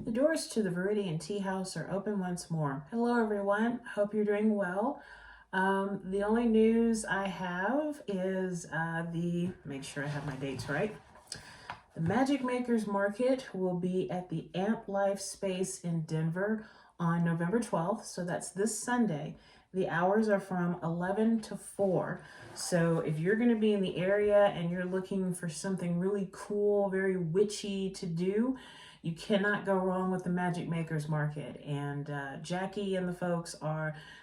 The doors to the Viridian Tea House are open once more. Hello, everyone. Hope you're doing well. The only news I have is make sure I have my dates right. The Magic Makers Market will be at the Ant Life Space in Denver on November 12th. So that's this Sunday. The hours are from 11 to 4. So if you're going to be in the area and you're looking for something really cool, very witchy to do, you cannot go wrong with the Magic Makers Market. And Jackie and the folks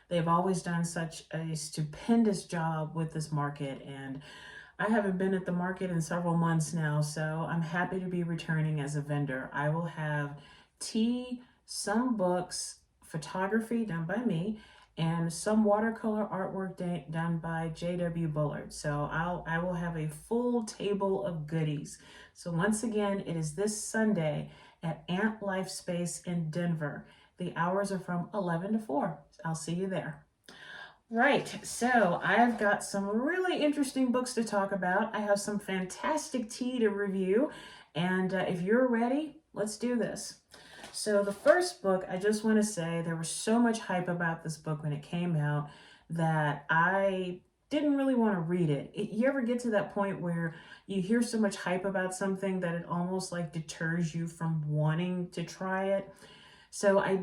they've always done such a stupendous job with this market. And I haven't been at the market in several months now, so I'm happy to be returning as a vendor. I will have tea, some books, photography done by me, and some watercolor artwork done by J.W. Bullard. So I will have a full table of goodies. So once again, it is this Sunday at Ant Life Space in Denver. The hours are from 11 to 4. I'll see you there. Right, so I've got some really interesting books to talk about. I have some fantastic tea to review, and if you're ready, let's do this. So the first book, I just want to say there was so much hype about this book when it came out that I didn't really want to read it. You ever get to that point where you hear so much hype about something that it almost like deters you from wanting to try it? So I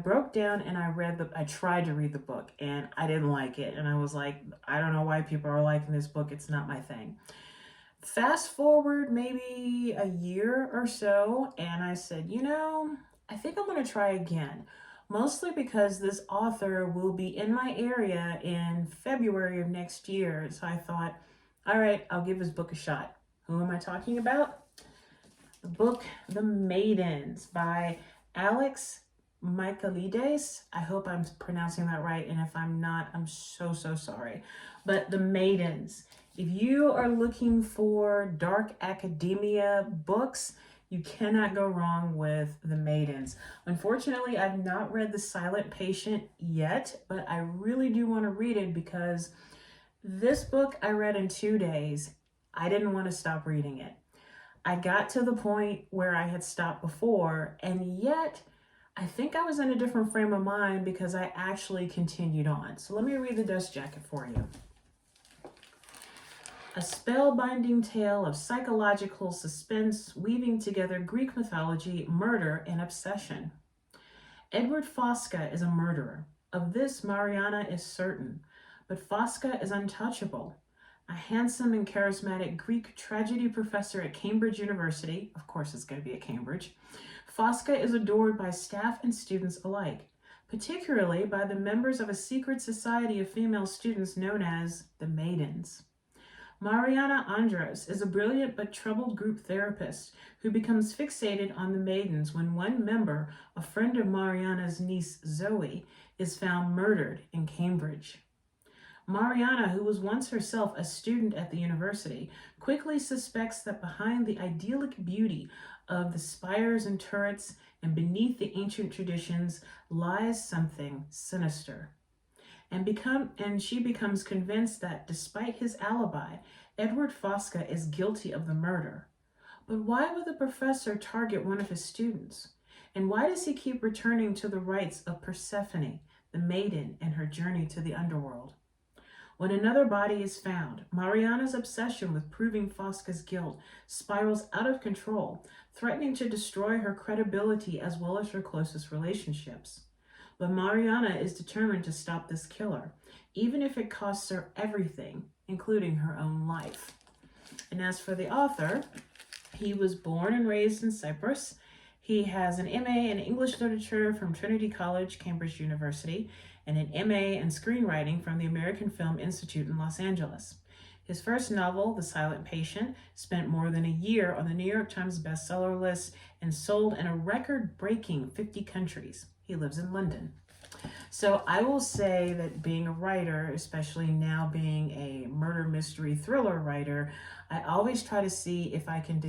broke down and I tried to read the book and I didn't like it. And I was like, I don't know why people are liking this book. It's not my thing. Fast forward maybe a year or so, and I said, I think I'm going to try again. Mostly because this author will be in my area in February of next year. So I thought, all right, I'll give his book a shot. Who am I talking about? The book, The Maidens by Alex Michaelides. I hope I'm pronouncing that right, and if I'm not, I'm so sorry. But The Maidens. If you are looking for dark academia books, you cannot go wrong with The Maidens. Unfortunately, I've not read The Silent Patient yet, but I really do want to read it because this book I read in 2 days. I didn't want to stop reading it. I got to the point where I had stopped before, and yet I think I was in a different frame of mind because I actually continued on. So let me read the dust jacket for you. A spellbinding tale of psychological suspense weaving together Greek mythology, murder, and obsession. Edward Fosca is a murderer. Of this, Mariana is certain, but Fosca is untouchable. A handsome and charismatic Greek tragedy professor at Cambridge University, of course it's going to be at Cambridge, Fosca is adored by staff and students alike, particularly by the members of a secret society of female students known as the Maidens. Mariana Andros is a brilliant but troubled group therapist who becomes fixated on the Maidens when one member, a friend of Mariana's niece Zoe, is found murdered in Cambridge. Mariana, who was once herself a student at the university, quickly suspects that behind the idyllic beauty of the spires and turrets and beneath the ancient traditions lies something sinister. And she becomes convinced that, despite his alibi, Edward Fosca is guilty of the murder. But why would the professor target one of his students? And why does he keep returning to the rites of Persephone, the maiden, and her journey to the underworld? When another body is found, Mariana's obsession with proving Fosca's guilt spirals out of control, threatening to destroy her credibility as well as her closest relationships. But Mariana is determined to stop this killer, even if it costs her everything, including her own life. And as for the author, he was born and raised in Cyprus. He has an MA in English Literature from Trinity College, Cambridge University, and an MA in Screenwriting from the American Film Institute in Los Angeles. His first novel, The Silent Patient, spent more than a year on the New York Times bestseller list and sold in a record-breaking 50 countries. He lives in London. So I will say that being a writer, especially now being a murder mystery thriller writer, I always try to see if I can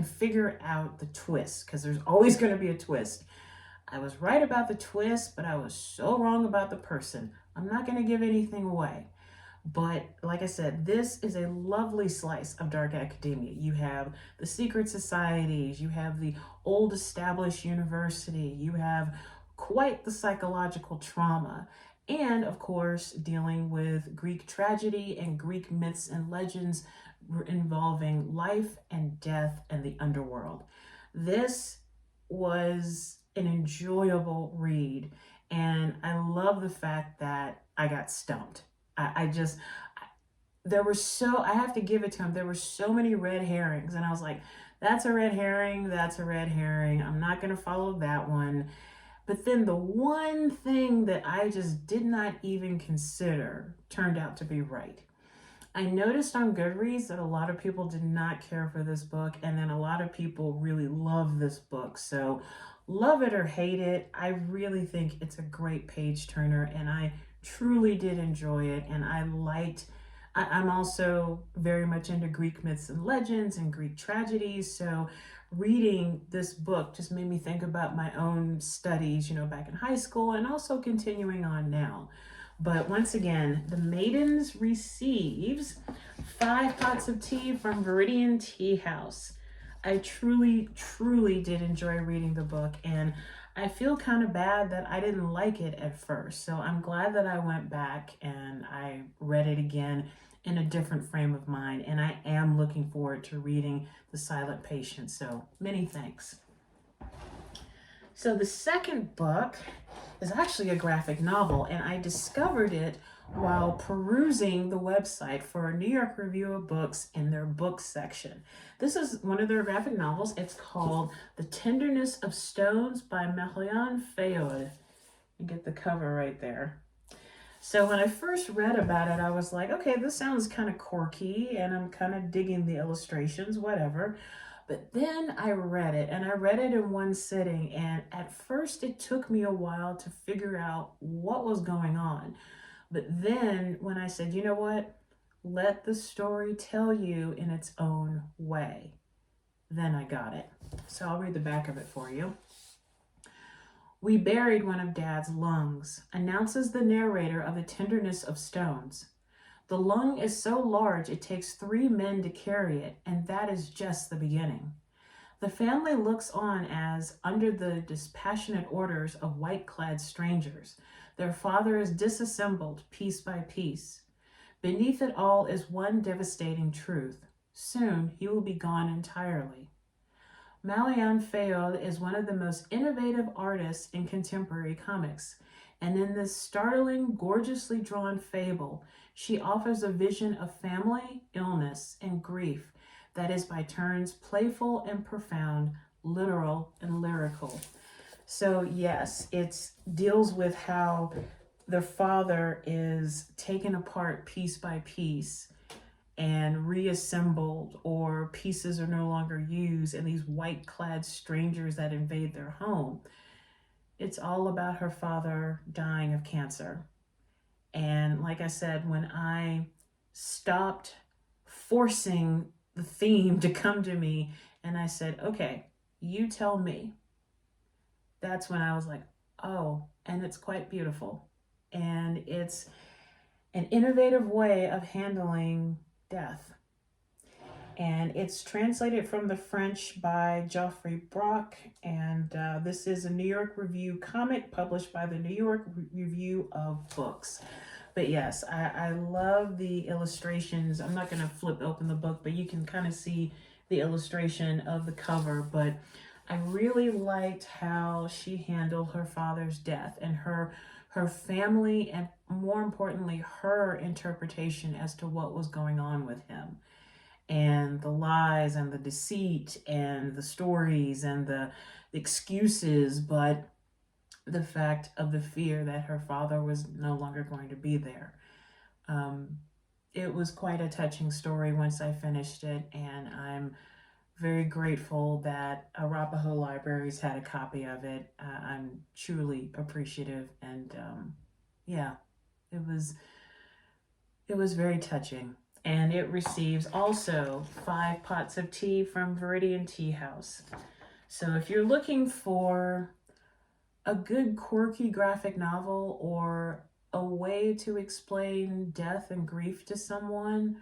figure out the twist, because there's always going to be a twist. I was right about the twist, but I was so wrong about the person. I'm not going to give anything away. But like I said, this is a lovely slice of dark academia. You have the secret societies, you have the old established university, you have quite the psychological trauma, and of course, dealing with Greek tragedy and Greek myths and legends involving life and death and the underworld. This was an enjoyable read, and I love the fact that I got stumped. I just, there were so, I have to give it to him, there were so many red herrings, and I was like, that's a red herring, that's a red herring, I'm not going to follow that one. But then the one thing that I just did not even consider turned out to be right. I noticed on Goodreads that a lot of people did not care for this book, and then a lot of people really love this book. So love it or hate it, I really think it's a great page turner, and I truly did enjoy it. And I'm also very much into Greek myths and legends and Greek tragedies. So reading this book just made me think about my own studies, back in high school, and also continuing on now. But once again, The Maidens receives 5 pots of tea from Viridian Tea House. I truly, truly did enjoy reading the book, and I feel kind of bad that I didn't like it at first. So I'm glad that I went back and I read it again in a different frame of mind, and I am looking forward to reading The Silent Patient. So many thanks. So the second book is actually a graphic novel, and I discovered it while perusing the website for a New York Review of Books in their books section. This is one of their graphic novels. It's called The Tenderness of Stones by Marion Foyelle. You get the cover right there. So when I first read about it, I was like, okay, this sounds kind of quirky, and I'm kind of digging the illustrations, whatever. But then I read it, and I read it in one sitting, and at first it took me a while to figure out what was going on. But then when I said, you know what, let the story tell you in its own way, then I got it. So I'll read the back of it for you. We buried one of Dad's lungs, announces the narrator of The Tenderness of Stones. The lung is so large it takes 3 men to carry it, and that is just the beginning. The family looks on as, under the dispassionate orders of white-clad strangers, their father is disassembled piece by piece. Beneath it all is one devastating truth. Soon he will be gone entirely. Marion Foyelle is one of the most innovative artists in contemporary comics, and in this startling, gorgeously drawn fable, she offers a vision of family, illness, and grief that is by turns playful and profound, literal and lyrical. So yes, it deals with how their father is taken apart piece by piece and reassembled, or pieces are no longer used, and these white-clad strangers that invade their home. It's all about her father dying of cancer. And like I said, when I stopped forcing the theme to come to me and I said, okay, you tell me, that's when I was like, oh, and it's quite beautiful. And it's an innovative way of handling death. And it's translated from the French by Geoffrey Brock, and this is a New York Review comic published by the New York Review of Books. But yes, I love the illustrations. I'm not going to flip open the book, but you can kind of see the illustration of the cover. But I really liked how she handled her father's death and her family, and more importantly, her interpretation as to what was going on with him, and the lies and the deceit and the stories and the excuses, but the fact of the fear that her father was no longer going to be there. It was quite a touching story once I finished it, and I'm very grateful that Arapahoe Libraries had a copy of it. I'm truly appreciative, and yeah, it was very touching. And it receives also 5 pots of tea from Viridian Tea House. So if you're looking for a good quirky graphic novel or a way to explain death and grief to someone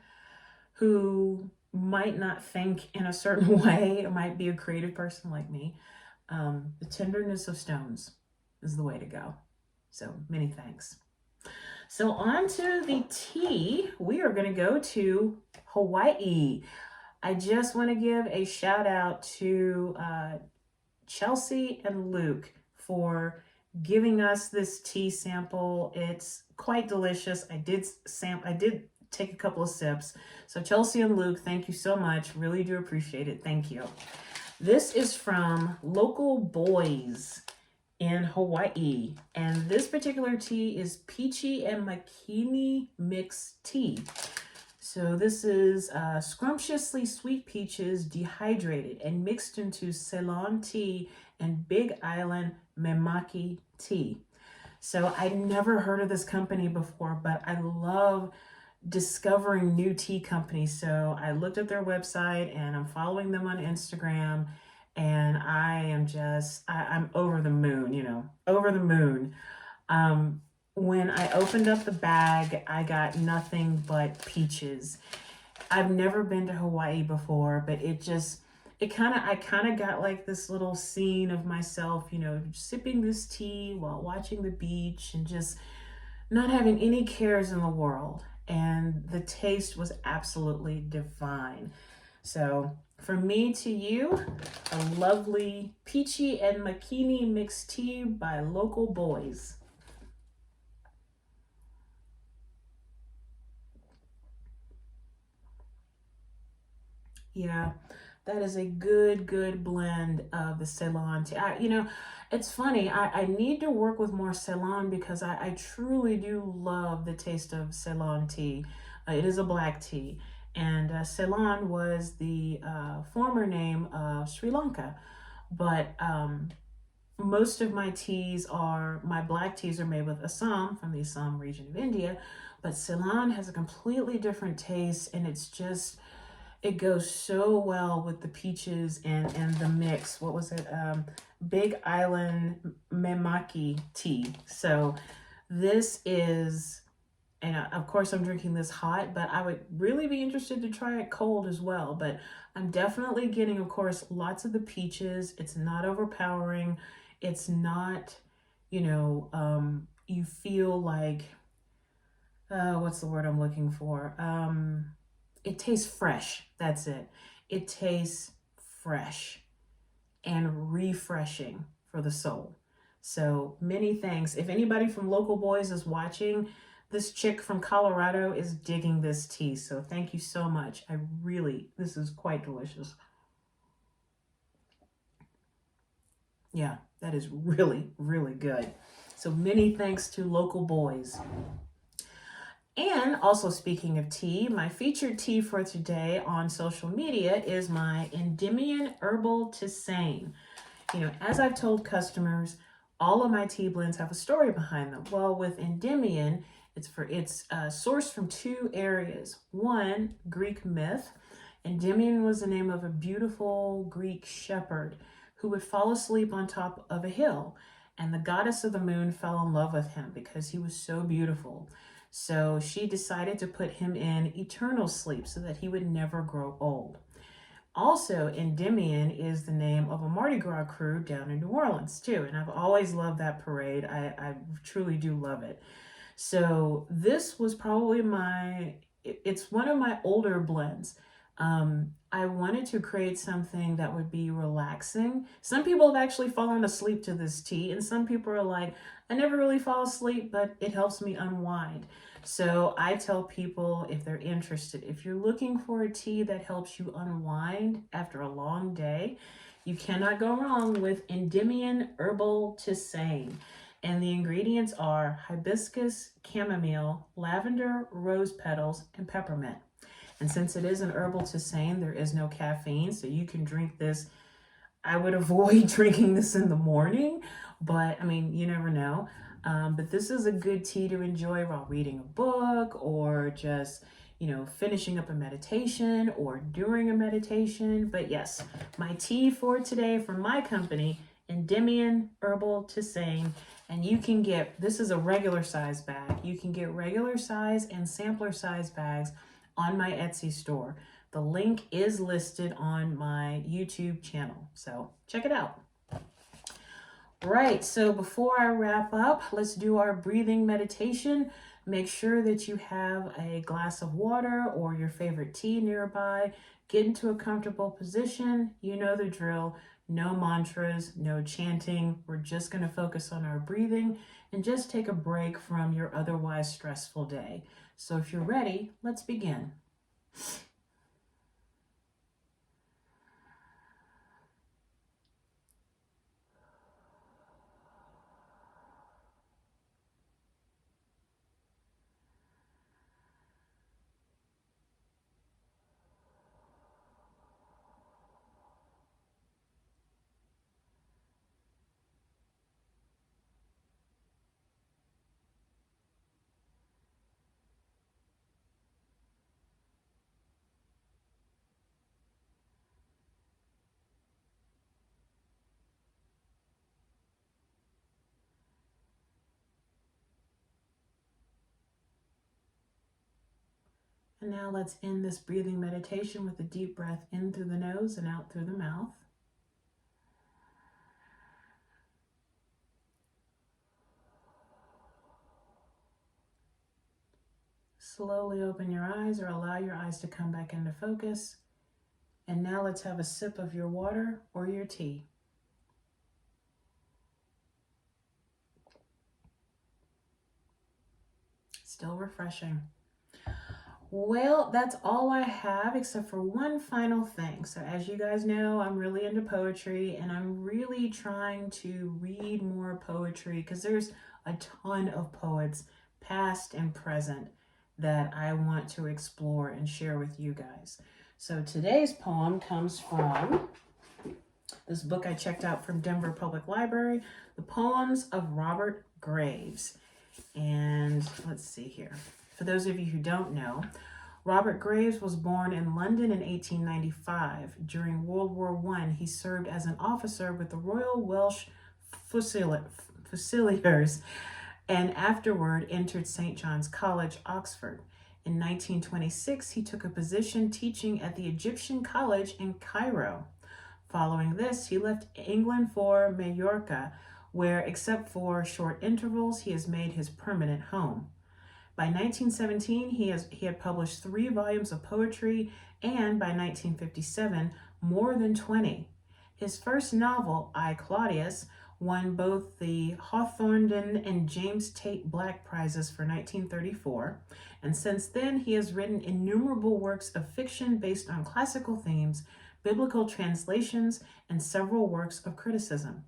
who might not think in a certain way, or might be a creative person like me. The tenderness of stones is the way to go. So many thanks. So on to the tea. We are going to go to Hawaii. I just want to give a shout out to Chelsea and Luke for giving us this tea sample. It's quite delicious. I did take a couple of sips. So Chelsea and Luke, thank you so much. Really do appreciate it. Thank you. This is from local Boiz in Hawaii. And this particular tea is peachy and makini mixed tea. So this is scrumptiously sweet peaches dehydrated and mixed into Ceylon tea and Big Island memaki tea. So I'd never heard of this company before, but I love discovering new tea companies. So I looked at their website and I'm following them on Instagram, and I am just, I'm over the moon, over the moon. When I opened up the bag, I got nothing but peaches. I've never been to Hawaii before, but I kind of got like this little scene of myself, sipping this tea while watching the beach and just not having any cares in the world. And the taste was absolutely divine. So from me to you, a lovely peachy and makini mixed tea by local Boiz. Yeah, that is a good blend of the Ceylon tea. It's funny. I need to work with more Ceylon because I truly do love the taste of Ceylon tea. It is a black tea. And Ceylon was the former name of Sri Lanka. But most of my black teas are made with Assam, from the Assam region of India. But Ceylon has a completely different taste, and it goes so well with the peaches and the mix. What was it? Big Island memaki tea. So this is, and of course I'm drinking this hot, but I would really be interested to try it cold as well. But I'm definitely getting, of course, lots of the peaches. It's not overpowering. It's not, you feel like, what's the word I'm looking for? It tastes fresh. That's it. It tastes fresh and refreshing for the soul. So many thanks. If anybody from local Boiz is watching, this chick from Colorado is digging this tea. So thank you so much. This is quite delicious. Yeah, that is really good. So many thanks to local Boiz. And also, speaking of tea, my featured tea for today on social media is my Endymion Herbal Tisane. As I've told customers, all of my tea blends have a story behind them. Well, with Endymion, it's sourced from two areas. One, Greek myth. Endymion was the name of a beautiful Greek shepherd who would fall asleep on top of a hill, and the goddess of the moon fell in love with him because he was so beautiful. So she decided to put him in eternal sleep so that he would never grow old. Also, Endymion is the name of a Mardi Gras crew down in New Orleans too. And I've always loved that parade. I truly do love it. So this was probably it's one of my older blends. I wanted to create something that would be relaxing. Some people have actually fallen asleep to this tea, and some people are like, I never really fall asleep, but it helps me unwind. So I tell people, if they're interested, if you're looking for a tea that helps you unwind after a long day, you cannot go wrong with Endymion Herbal Tisane. And the ingredients are hibiscus, chamomile, lavender, rose petals, and peppermint. And since it is an herbal tisane, there is no caffeine, so you can drink this. I would avoid drinking this in the morning, but you never know. But this is a good tea to enjoy while reading a book, or just, finishing up a meditation, or during a meditation. But yes, my tea for today from my company, Endymion Herbal Tisane. And you can get, this is a regular size bag. You can get regular size and sampler size bags on my Etsy store. The link is listed on my YouTube channel, so check it out. Right, so before I wrap up, let's do our breathing meditation. Make sure that you have a glass of water or your favorite tea nearby. Get into a comfortable position. You know the drill. No mantras, no chanting. We're just going to focus on our breathing and just take a break from your otherwise stressful day. So if you're ready, let's begin. And now let's end this breathing meditation with a deep breath in through the nose and out through the mouth. Slowly open your eyes or allow your eyes to come back into focus. And now let's have a sip of your water or your tea. Still refreshing. Well, that's all I have except for one final thing. So as you guys know, I'm really into poetry and I'm really trying to read more poetry because there's a ton of poets, past and present, that I want to explore and share with you guys. So today's poem comes from this book I checked out from Denver Public Library, The Poems of Robert Graves. And let's see here. For those of you who don't know, Robert Graves was born in London in 1895. During World War I, he served as an officer with the Royal Welsh Fusiliers and afterward entered St. John's College, Oxford. In 1926, he took a position teaching at the Egyptian College in Cairo. Following this, he left England for Majorca, where, except for short intervals, he has made his permanent home. By 1917, he had published 3 volumes of poetry, and by 1957, more than 20. His first novel, I, Claudius, won both the Hawthornden and James Tait Black Prizes for 1934, and since then he has written innumerable works of fiction based on classical themes, biblical translations, and several works of criticism.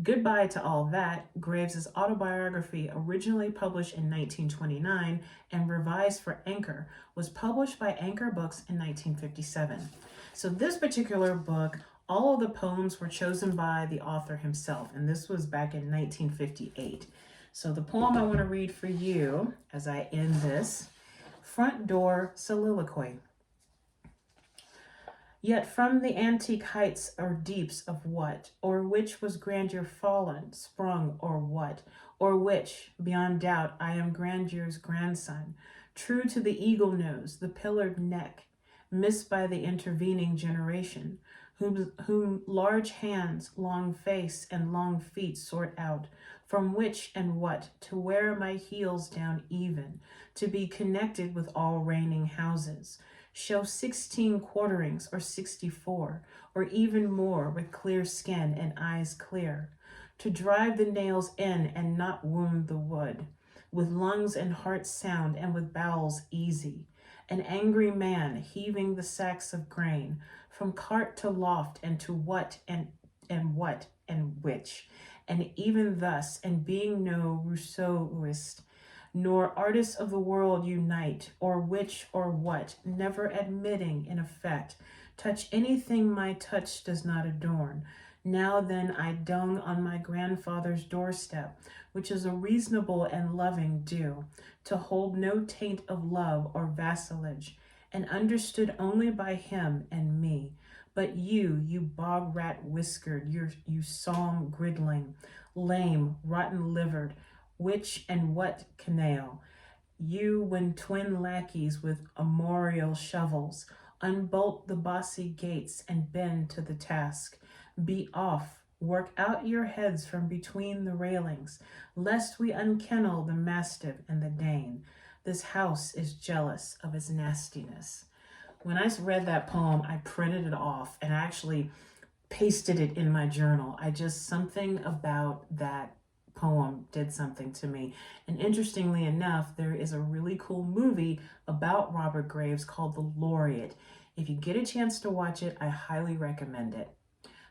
Goodbye to All That, Graves' autobiography, originally published in 1929 and revised for Anchor, was published by Anchor Books in 1957. So this particular book, all of the poems were chosen by the author himself, and this was back in 1958. So the poem I want to read for you as I end this, Front Door Soliloquy. Yet from the antique heights or deeps of what, or which was grandeur fallen, sprung, or what, or which, beyond doubt, I am grandeur's grandson, true to the eagle nose, the pillared neck, missed by the intervening generation, whom large hands, long face, and long feet sort out, from which and what, to wear my heels down even, to be connected with all reigning houses, show 16 quarterings or 64, or even more with clear skin and eyes clear, to drive the nails in and not wound the wood, with lungs and heart sound and with bowels easy, an angry man heaving the sacks of grain from cart to loft and to what and what and which, and even thus, and being no Rousseauist, nor artists of the world unite, or which or what, never admitting, in effect, touch anything my touch does not adorn. Now then I dung on my grandfather's doorstep, which is a reasonable and loving due, to hold no taint of love or vassalage, and understood only by him and me, But you bog rat whiskered, you psalm gridling, lame, rotten livered, which and what canaille, you when twin lackeys with armorial shovels unbolt the bossy gates and bend to the task. Be off, work out your heads from between the railings, lest we unkennel the mastiff and the Dane. This house is jealous of its nastiness. When I read that poem, I printed it off and actually pasted it in my journal. Something about that poem did something to me. And interestingly enough, there is a really cool movie about Robert Graves called The Laureate. If you get a chance to watch it, I highly recommend it.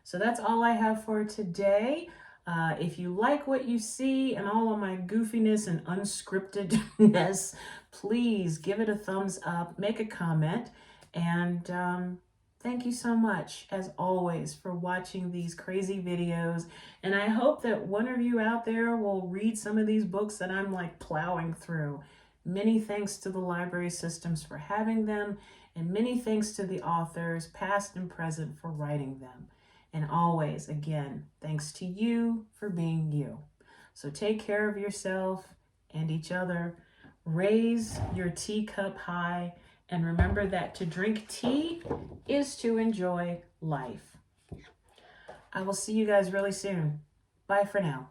So that's all I have for today. If you like what you see and all of my goofiness and unscriptedness, please give it a thumbs up, make a comment, and thank you so much, as always, for watching these crazy videos. And I hope that one of you out there will read some of these books that I'm like plowing through. Many thanks to the library systems for having them, and many thanks to the authors, past and present, for writing them. And always, again, thanks to you for being you. So take care of yourself and each other. Raise your teacup high. And remember that to drink tea is to enjoy life. I will see you guys really soon. Bye for now.